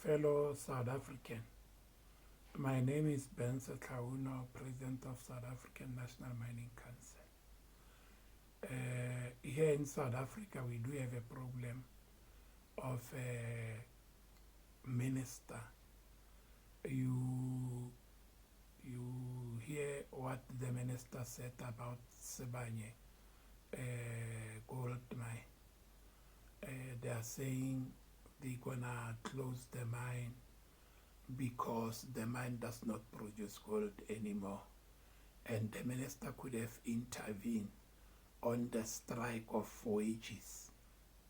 fellow South African. My name is Benzo Kauno, President of South African National Mining Council. Here in South Africa, we do have a problem of a minister. You hear what the minister said about Sibanye gold mine. They are saying they're gonna close the mine because the mine does not produce gold anymore. And the minister could have intervened on the strike of wages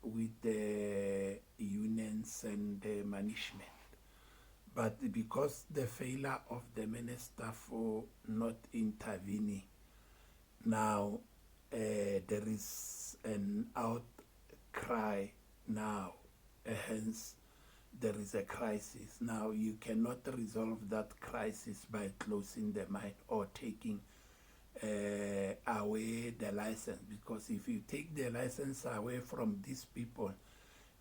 with the unions and the management. But because the failure of the minister for not intervening, now there is an outcry now, hence there is a crisis. Now you cannot resolve that crisis by closing the mine or taking away the license, because if you take the license away from these people,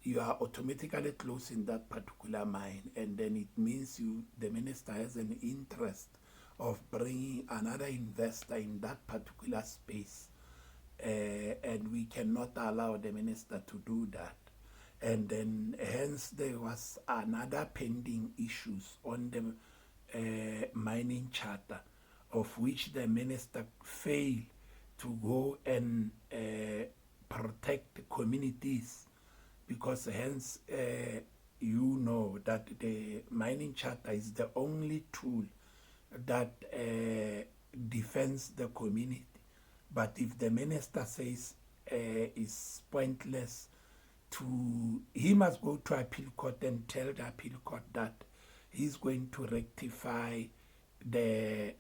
you are automatically closing that particular mine, and then it means the minister has an interest of bringing another investor in that particular space, and we cannot allow the minister to do that. And then hence there was another pending issues on the mining charter, of which the minister failed to go and protect the communities, because hence you know that the mining charter is the only tool that defends the community. But if the minister says it's pointless, he must go to appeal court and tell the appeal court that he's going to rectify the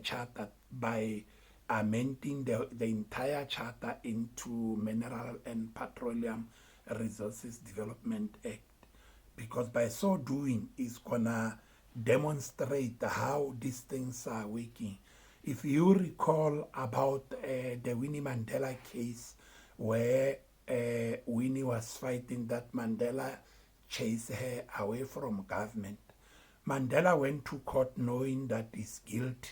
charter by amending the entire charter into Mineral and Petroleum Resources Development Act, because by so doing it's gonna demonstrate how these things are working. If you recall about the Winnie Mandela case, where Winnie was fighting that Mandela chased her away from government, Mandela went to court knowing that he's guilty,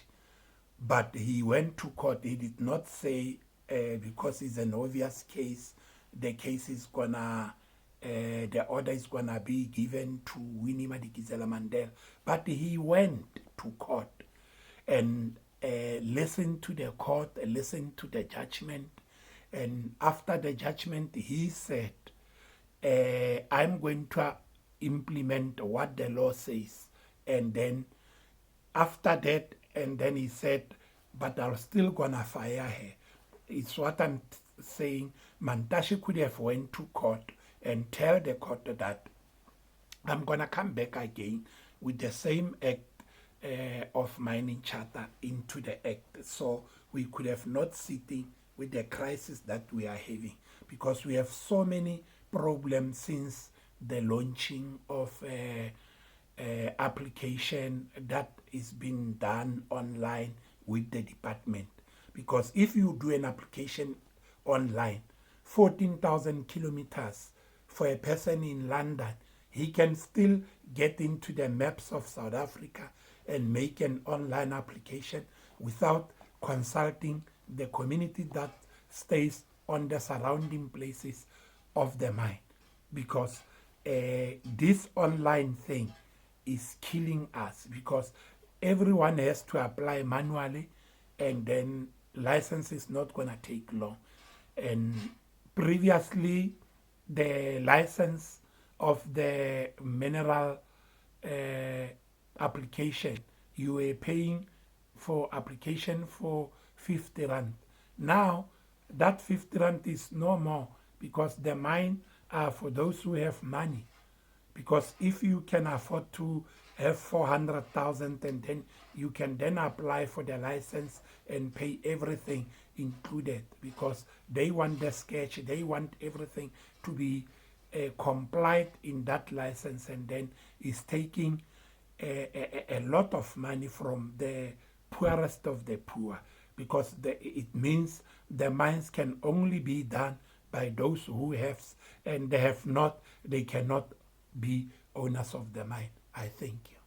but he went to court. He did not say, because it's an obvious case, the case is gonna, the order is gonna be given to Winnie Madikizela Mandela. But he went to court and listened to the court, listened to the judgment. And after the judgment, he said, I'm going to implement what the law says. And then after that, and then he said, but I'm still gonna fire her. It's what I'm saying. Mantashe could have went to court and tell the court that I'm gonna come back again with the same act of mining charter into the act. So we could have not sitting with the crisis that we are having, because we have so many problems since the launching of application that is being done online with the department. Because if you do an application online, 14,000 kilometers for a person in London, he can still get into the maps of South Africa and make an online application without consulting the community that stays on the surrounding places of the mine. Because this online thing is killing us, because everyone has to apply manually, and then license is not going to take long. And previously, the license of the mineral application, you were paying for application for 50 rand. Now that 50 rand is no more, because the mine are for those who have money. Because if you can afford to have 400,000, and then you can then apply for the license and pay everything included, because they want the sketch, they want everything to be complied in that license, and then it's taking a lot of money from the poorest of the poor, because it means the mines can only be done by those who have, and they have not, they cannot be only owners of the mine. I thank you.